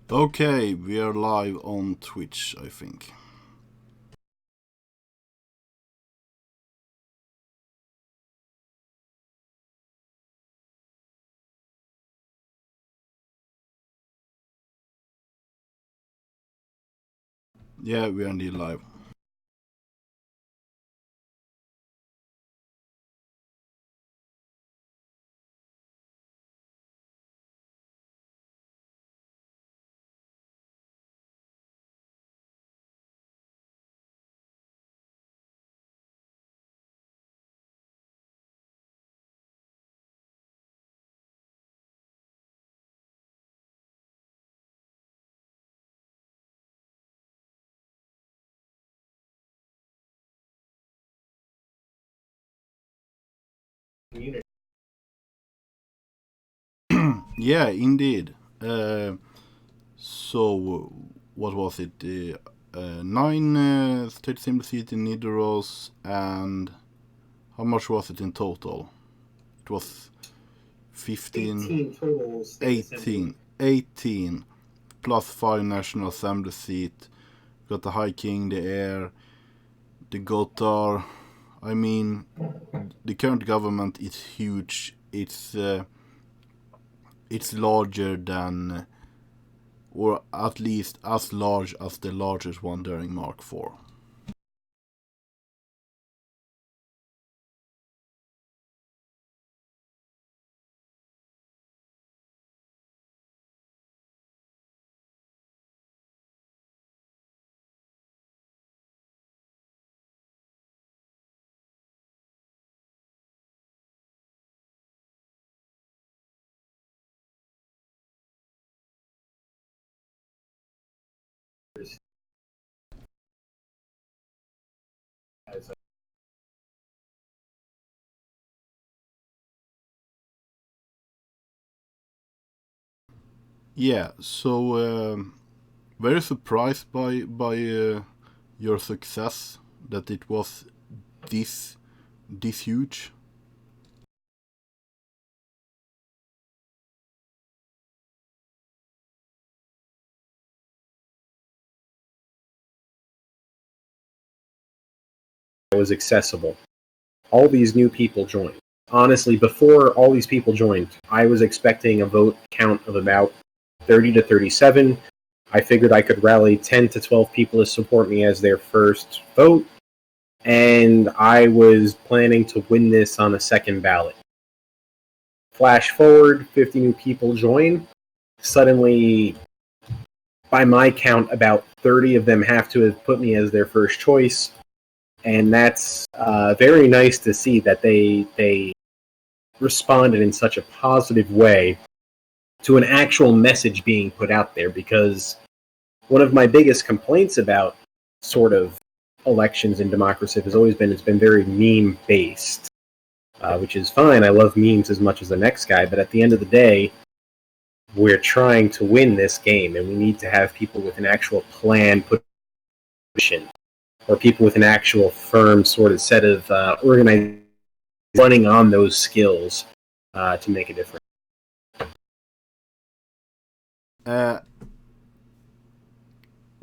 Okay, we are live on Twitch, I think. Yeah, we are indeed live. Yeah, indeed. So, what was it? 9 state assembly seats in Nidaros, and how much was it in total? It was 15. 18 total state 18. 18 plus 5 national assembly seats. Got the High King, the Heir, the Gotar. I mean, the current government is huge. It's larger than, or at least as large as the largest one during Mark IV. Yeah, so very surprised by your success, that it was this huge. Was accessible. All these new people joined. Honestly, before all these people joined, I was expecting a vote count of about 30 to 37. I figured I could rally 10 to 12 people to support me as their first vote, and I was planning to win this on a second ballot. Flash forward, 50 new people join. Suddenly, by my count, about 30 of them have to have put me as their first choice. And that's very nice to see that they responded in such a positive way to an actual message being put out there. Because one of my biggest complaints about sort of elections in Democraciv has always been it's been very meme based, which is fine. I love memes as much as the next guy, but at the end of the day, we're trying to win this game, and we need to have people with an actual plan put in, or people with an actual firm sort of set of organized running on those skills to make a difference.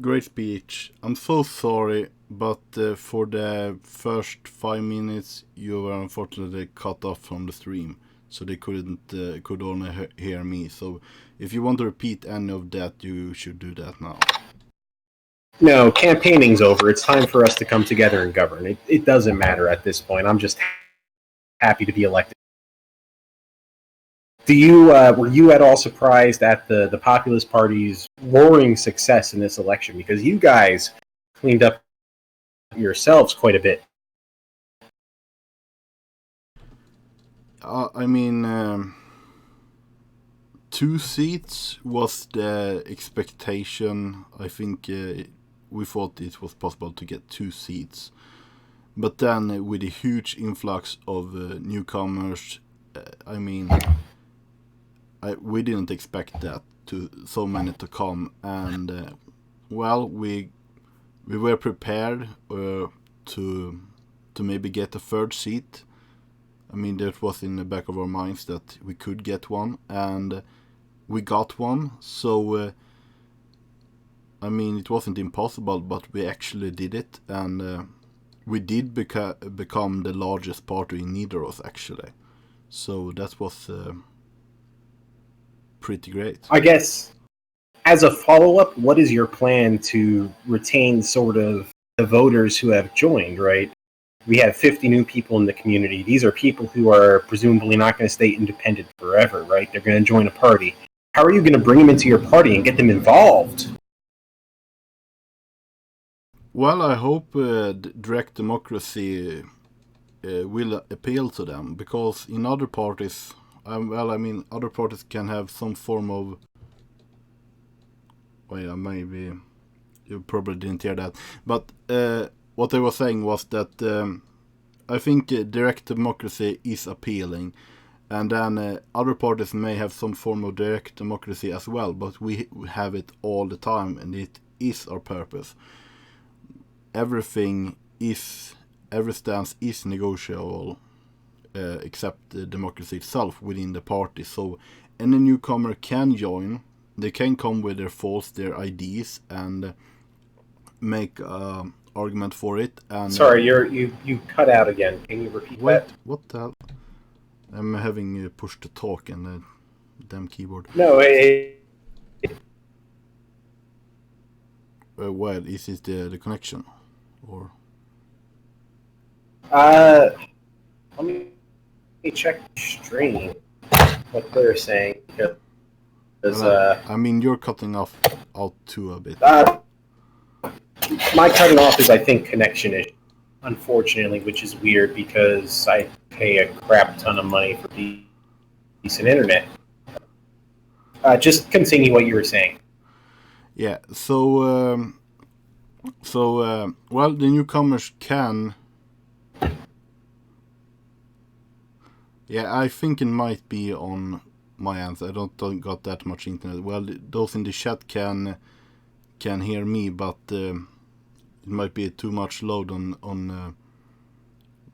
Great speech. I'm so sorry, but for the first 5 minutes you were unfortunately cut off from the stream, so they could only hear me. So if you want to repeat any of that, you should do that now. No, campaigning's over. It's time for us to come together and govern. It doesn't matter at this point. I'm just happy to be elected. Were you at all surprised at the Populist Party's roaring success in this election? Because you guys cleaned up yourselves quite a bit. I mean, 2 seats was the expectation. I think we thought it was possible to get 2 seats. But then with a huge influx of newcomers, I mean, we didn't expect that to so many to come, and well, we were prepared to maybe get a 3rd seat. I mean, that was in the back of our minds that we could get one, and we got one. So I mean, it wasn't impossible, but we actually did it, and we did become the largest party in Nidaros, actually. So that was pretty great. I guess, as a follow-up, what is your plan to retain sort of the voters who have joined, right? We have 50 new people in the community. These are people who are presumably not going to stay independent forever, right? They're going to join a party. How are you going to bring them into your party and get them involved? Well, I hope direct democracy will appeal to them, because in other parties, other parties can have some form of... Well, yeah, maybe you probably didn't hear that. But what I was saying was that I think direct democracy is appealing. And then other parties may have some form of direct democracy as well, but we have it all the time, and it is our purpose. Every stance is negotiable, except the democracy itself within the party. So any newcomer can join. They can come with their thoughts, their ideas, and make argument for it. And sorry, you cut out again. Can you repeat that? What the hell? I'm having push to talk and the damn keyboard. No, Well, is it the connection, or? Let me check the stream. What they're saying, because I mean, you're cutting out too a bit. My cutting off is, I think, connection issue, unfortunately, which is weird because I pay a crap ton of money for decent internet. Just continue what you were saying. Yeah, so well, the newcomers can... Yeah, I think it might be on my end. I don't got that much internet. Well, those in the chat can hear me, but it might be too much load on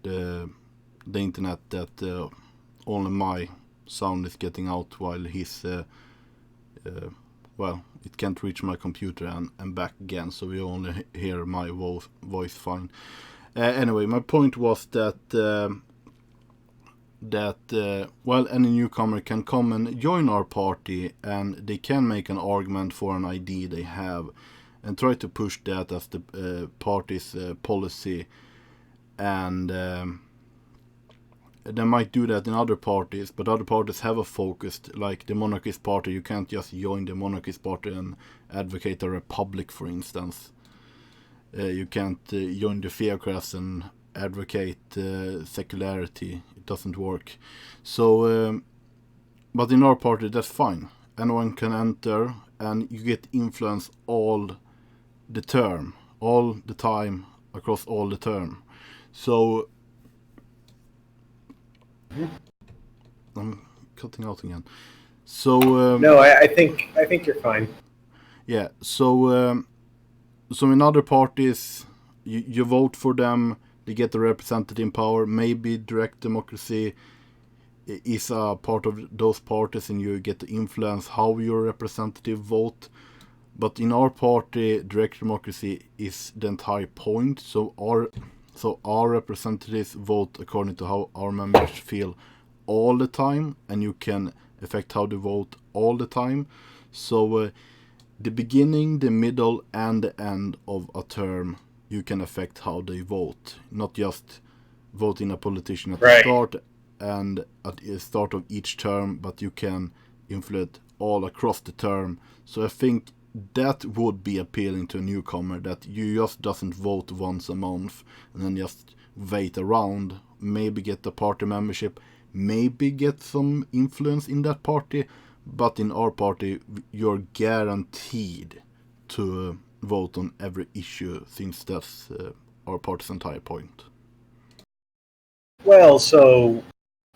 the internet that only my sound is getting out, while his well, it can't reach my computer and back again, so we only hear my voice fine. Anyway, my point was that well, any newcomer can come and join our party, and they can make an argument for an idea they have and try to push that as the party's policy. And they might do that in other parties, but other parties have a focus, like the monarchist party. You can't just join the monarchist party and advocate a republic, for instance. You can't join the theocrats and advocate secularity. It doesn't work. So but in our party, that's fine. Anyone can enter, and you get influence all the term, all the time, across all the term. So I'm cutting out again. So no, I think you're fine. Yeah. So in other parties, you vote for them. They get the representative power. Maybe direct democracy is a part of those parties, and you get to influence how your representative vote. But in our party, direct democracy is the entire point. So our representatives vote according to how our members feel all the time, and you can affect how they vote all the time. So the beginning, the middle, and the end of a term, you can affect how they vote. Not just voting a politician at the start and at the start of each term, but you can influence all across the term. So I think that would be appealing to a newcomer, that you just doesn't vote once a month and then just wait around, maybe get a party membership, maybe get some influence in that party. But in our party, you're guaranteed to vote on every issue, since that's our party's entire point. Well, so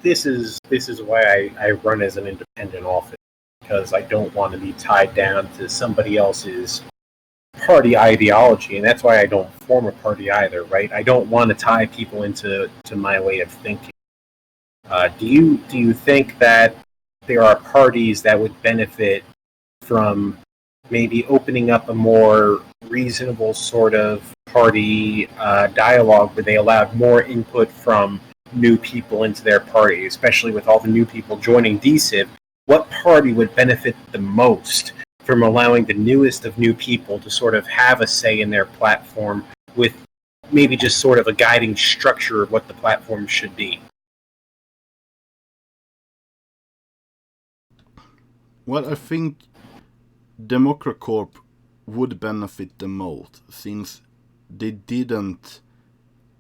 this is why I run as an independent office, because I don't want to be tied down to somebody else's party ideology, and that's why I don't form a party either, right? I don't want to tie people into my way of thinking. Do you think that there are parties that would benefit from maybe opening up a more reasonable sort of party dialogue where they allowed more input from new people into their party, especially with all the new people joining DCIV. What party would benefit the most from allowing the newest of new people to sort of have a say in their platform with maybe just sort of a guiding structure of what the platform should be? Well, I think Democracorp would benefit the most, since they didn't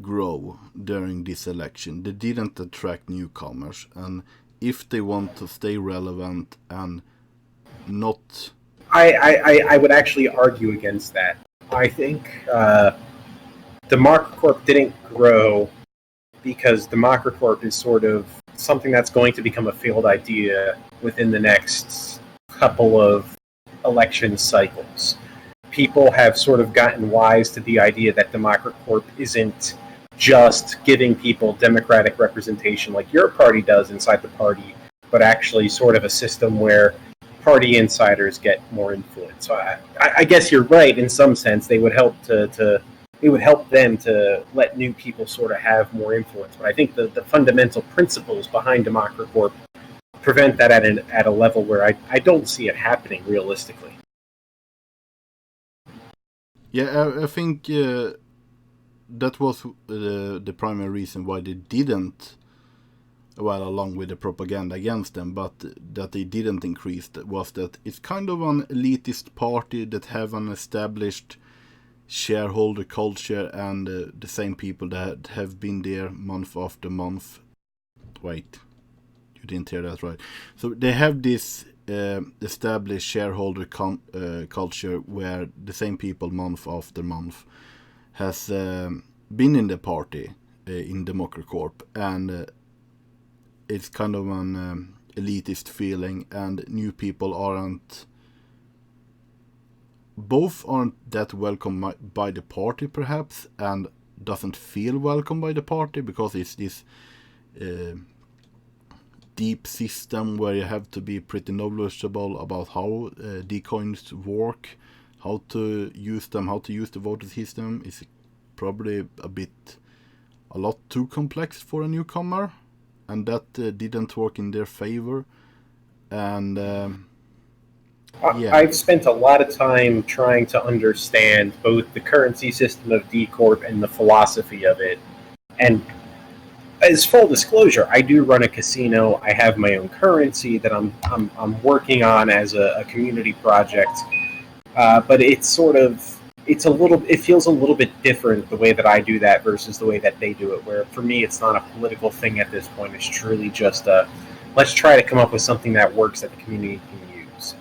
grow during this election. They didn't attract newcomers, and if they want to stay relevant and not... I would actually argue against that. I think Democracorp didn't grow because Democracorp is sort of something that's going to become a failed idea within the next couple of election cycles. People have sort of gotten wise to the idea that Democracorp isn't just giving people democratic representation like your party does inside the party, but actually sort of a system where party insiders get more influence. So I guess you're right in some sense. They would help it would help them to let new people sort of have more influence. But I think the fundamental principles behind Democracorp prevent that at a level where I don't see it happening realistically. Yeah, I think that was the primary reason why they didn't, well, along with the propaganda against them, but that they didn't increase, was that it's kind of an elitist party that have an established shareholder culture, and the same people that have been there month after month. Wait, you didn't hear that right. So they have this established shareholder culture where the same people month after month has been in the party in Democracorp, and it's kind of an elitist feeling, and new people aren't that welcome by the party perhaps, and doesn't feel welcome by the party because it's this deep system where you have to be pretty knowledgeable about how decoins work, how to use them, how to use the voting system is probably a lot too complex for a newcomer, and that didn't work in their favor. And yeah. I've spent a lot of time trying to understand both the currency system of D Corp and the philosophy of it. And as full disclosure, I do run a casino. I have my own currency that I'm working on as a community project. But it feels a little bit different the way that I do that versus the way that they do it. Where for me, it's not a political thing at this point. It's truly just let's try to come up with something that works that the community can use.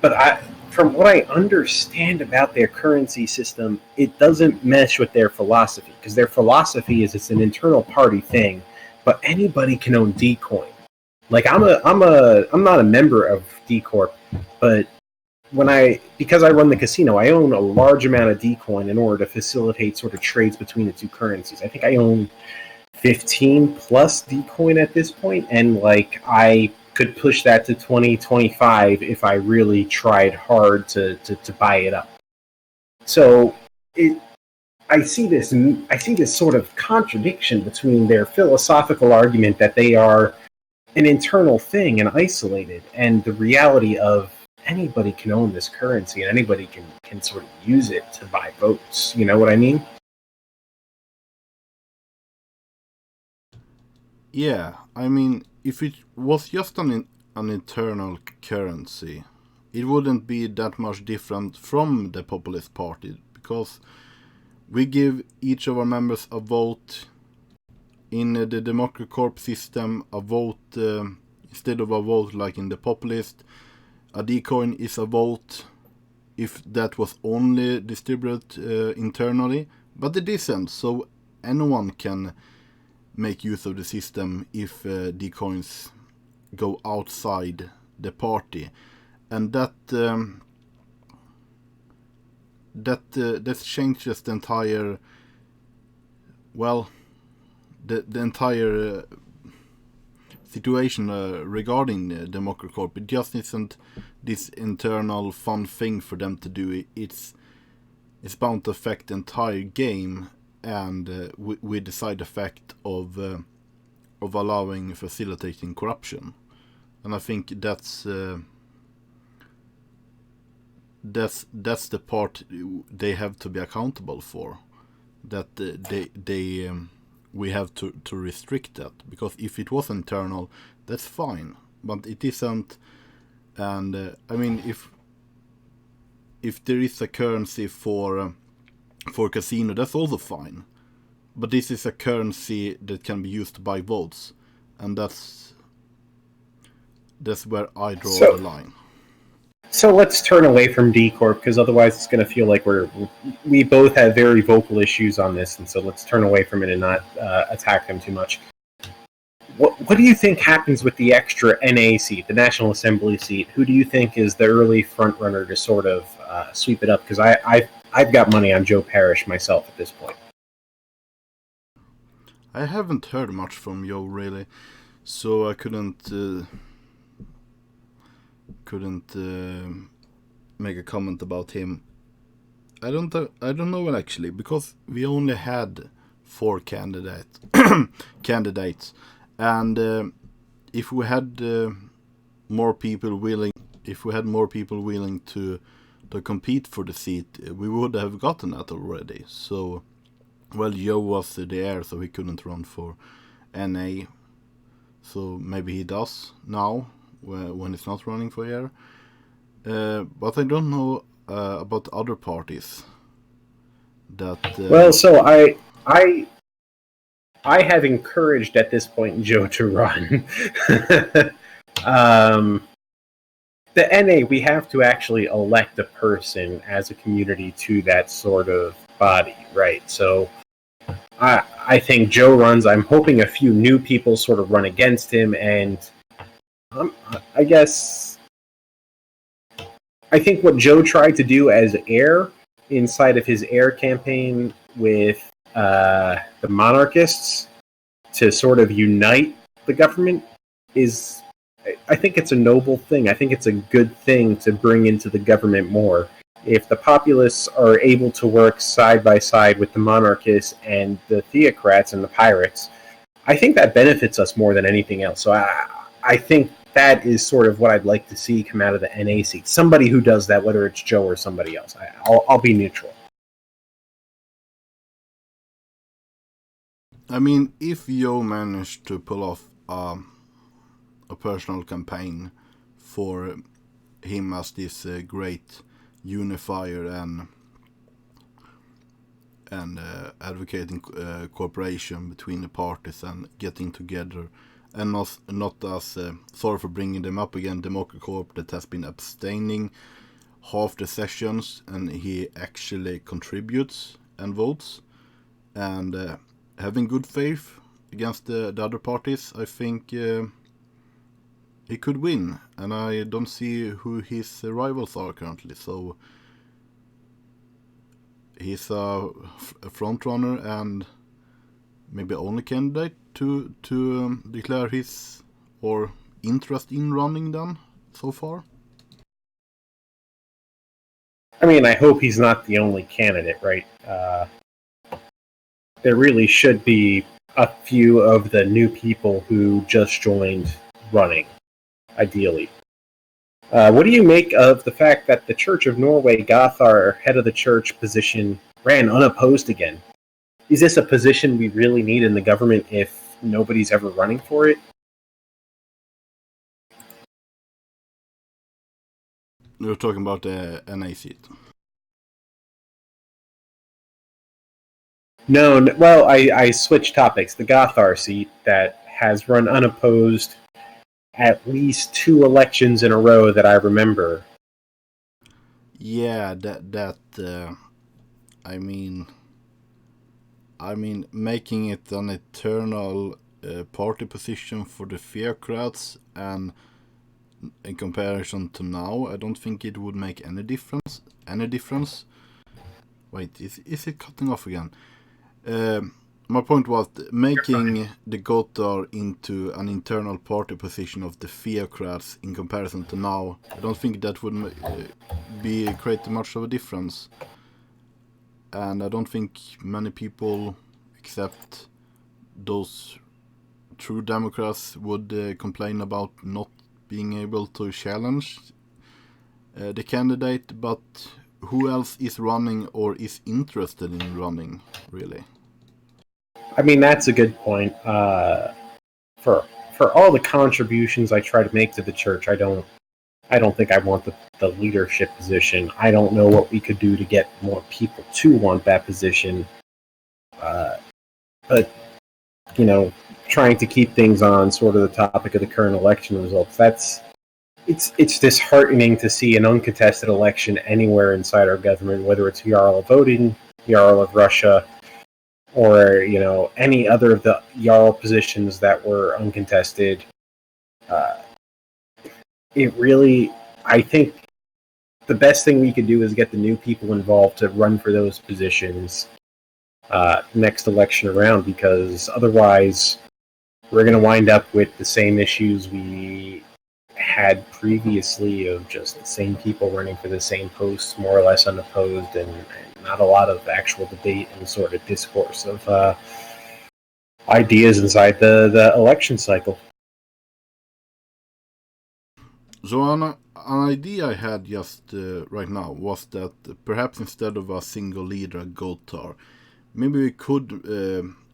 But from what I understand about their currency system, it doesn't mesh with their philosophy, because their philosophy is it's an internal party thing, but anybody can own Dcoin. Like I'm not a member of D Corp, but because I run the casino, I own a large amount of Dcoin in order to facilitate sort of trades between the two currencies. I think I own 15 plus Dcoin at this point, and like I could push that to 2025 if I really tried hard to buy it up. So I see this sort of contradiction between their philosophical argument that they are an internal thing and isolated, and the reality of anybody can own this currency and anybody can sort of use it to buy votes. You know what I mean? Yeah, I mean, if it was just an internal currency, it wouldn't be that much different from the Populist Party, because we give each of our members a vote. In the Democracorp system, a vote, instead of a vote like in the Populist, a Dcoin is a vote if that was only distributed internally, but it isn't, so anyone can make use of the system if Dcoins go outside the party, and that changes the entire, well, the entire situation regarding Democraciv. It just isn't this internal fun thing for them to do. It's bound to affect the entire game, and with the side effect of facilitating corruption. And I think that's the part they have to be accountable for. That we have to restrict that, because if it was internal, that's fine, but it isn't. And I mean, if there is a currency for casino, that's also fine, but this is a currency that can be used to buy votes, and that's where I draw the line. So let's turn away from D Corp, because otherwise it's going to feel like we both have very vocal issues on this, and so let's turn away from it and not attack them too much. What do you think happens with the extra NA seat, the National Assembly seat? Who do you think is the early front runner to sort of sweep it up? Because I've got money on Joe Parrish myself at this point. I haven't heard much from Joe really, so I couldn't make a comment about him. I don't know actually, because we only had 4 candidates, and if we had more people willing to compete for the seat, we would have gotten that already. So, well, Joe was the heir, so he couldn't run for NA. So maybe he does now, when it's not running for air. But I don't know about other parties that... Well, so I have encouraged at this point Joe to run. The NA, we have to actually elect a person as a community to that sort of body, right? So I think Joe runs. I'm hoping a few new people sort of run against him, and I guess I think what Joe tried to do as heir inside of his heir campaign with the monarchists to sort of unite the government is, I think it's a noble thing. I think it's a good thing to bring into the government more. If the populists are able to work side by side with the monarchists and the theocrats and the pirates, I think that benefits us more than anything else. So I think that is sort of what I'd like to see come out of the NA seat. Somebody who does that, whether it's Joe or somebody else. I'll be neutral. I mean, if Joe managed to pull off a personal campaign for him as this great unifier and advocating cooperation between the parties and getting together, and not as sorry for bringing them up again, Democraciv that has been abstaining half the sessions, and he actually contributes and votes, and having good faith against the other parties, I think he could win, and I don't see who his rivals are currently, so he's a front runner and maybe only candidate to declare his or interest in running then so far. I mean, I hope he's not the only candidate, right? There really should be a few of the new people who just joined running, ideally. What do you make of the fact that the Church of Norway, Gothar, head of the church position, ran unopposed again? Is this a position we really need in the government if nobody's ever running for it? You're talking about the NA seat. No, well, I switched topics. The Gothar seat that has run unopposed at least 2 elections in a row that I remember. Yeah, I mean, making it an eternal party position for the theocrats, and in comparison to now, I don't think it would make any difference. Wait, is it cutting off again? My point was making the Gotar into an internal party position of the theocrats in comparison to now. I don't think that would create much of a difference. And I don't think many people, except those true Democrats, would complain about not being able to challenge the candidate. But who else is running or is interested in running, really? I mean, that's a good point. For all the contributions I try to make to the church, I don't think I want the leadership position. I don't know what we could do to get more people to want that position. But you know, trying to keep things on sort of the topic of the current election results, it's disheartening to see an uncontested election anywhere inside our government, whether it's Jarl of Odin, Jarl of Russia, or any other of the Jarl positions that were uncontested. It really, I think the best thing we could do is get the new people involved to run for those positions next election around, because otherwise we're going to wind up with the same issues we had previously, of just the same people running for the same posts, more or less unopposed, and not a lot of actual debate and sort of discourse of ideas inside the election cycle. So an idea I had just right now was that perhaps instead of a single leader, Gotar, maybe we could,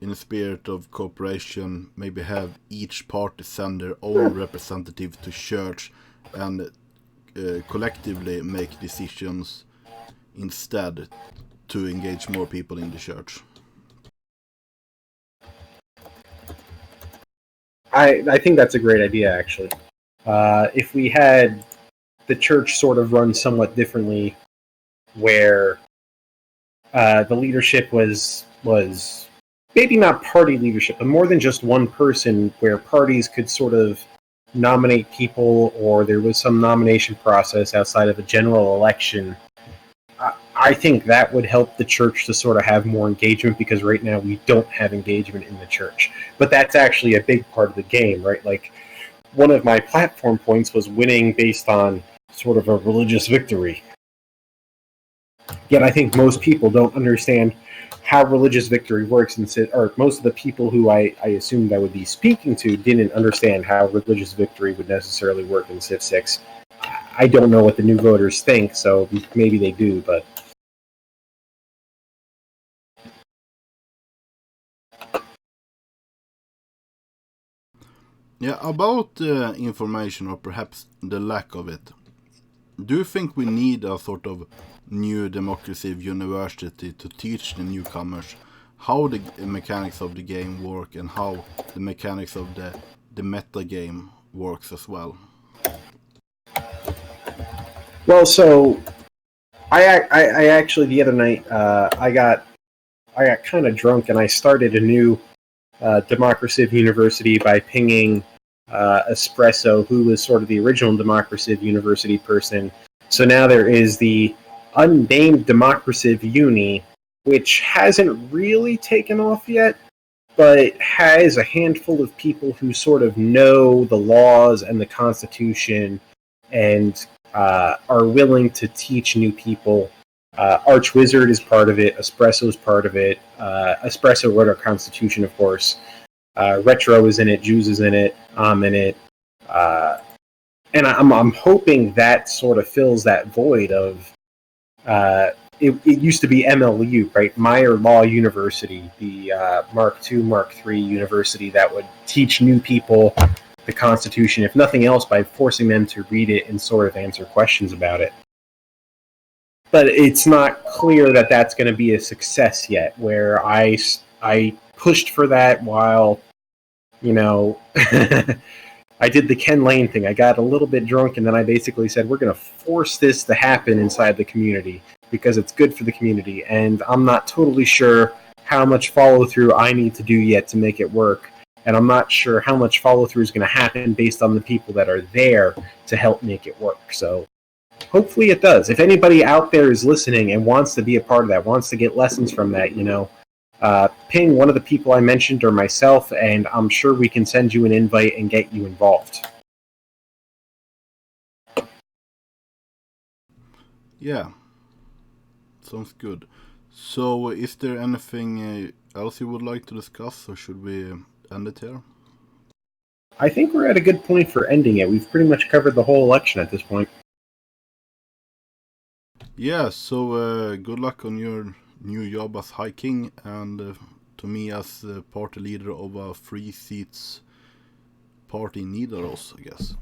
in a spirit of cooperation, maybe have each party send their own representative to church and collectively make decisions instead, to engage more people in the church. I think that's a great idea, actually. If we had the church sort of run somewhat differently, where the leadership was maybe not party leadership, but more than just one person, where parties could sort of nominate people, or there was some nomination process outside of a general election, I think that would help the church to sort of have more engagement, because right now we don't have engagement in the church. But that's actually a big part of the game, right? Like, one of my platform points was winning based on sort of a religious victory. Yet I think most people don't understand how religious victory works, or most of the people who I assumed I would be speaking to didn't understand how religious victory would necessarily work in Civ 6. I don't know what the new voters think, so maybe they do, but... Yeah, about information, or perhaps the lack of it. Do you think we need a sort of new Democraciv university to teach the newcomers how the mechanics of the game work, and how the mechanics of the meta game works as well? Well, so I actually, the other night, I got kind of drunk, and I started a new Democraciv University by pinging Espresso, who was sort of the original Democraciv University person. So now there is the unnamed Democraciv Uni, which hasn't really taken off yet, but has a handful of people who sort of know the laws and the Constitution, and are willing to teach new people. Archwizard is part of it. Espresso is part of it. Espresso wrote our Constitution, of course. Retro is in it. Juice is in it. I'm in it. And I'm hoping that sort of fills that void of... It used to be MLU, right? Meyer Law University, the Mark II, Mark III university that would teach new people the Constitution, if nothing else, by forcing them to read it and sort of answer questions about it. But it's not clear that that's going to be a success yet, where I pushed for that while, I did the Ken Lane thing. I got a little bit drunk, and then I basically said, we're going to force this to happen inside the community, because it's good for the community, and I'm not totally sure how much follow-through I need to do yet to make it work, and I'm not sure how much follow-through is going to happen based on the people that are there to help make it work. So hopefully it does. If anybody out there is listening and wants to be a part of that, wants to get lessons from that, ping one of the people I mentioned or myself, and I'm sure we can send you an invite and get you involved. Yeah, sounds good. So, is there anything else you would like to discuss, or should we end it here? I think we're at a good point for ending it. We've pretty much covered the whole election at this point. Yeah, so good luck on your new job as High King, and to me as party leader of a 3 seats party in Nidaros, I guess.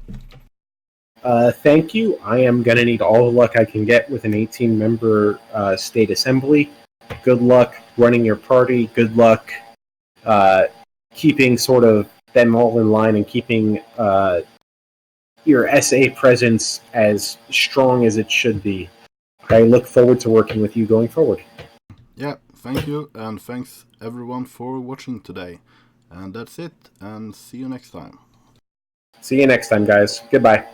Thank you. I am going to need all the luck I can get with an 18-member state assembly. Good luck running your party. Good luck keeping sort of them all in line and keeping your SA presence as strong as it should be. I look forward to working with you going forward. Yeah, thank you, and thanks everyone for watching today. And that's it, and see you next time. See you next time, guys. Goodbye.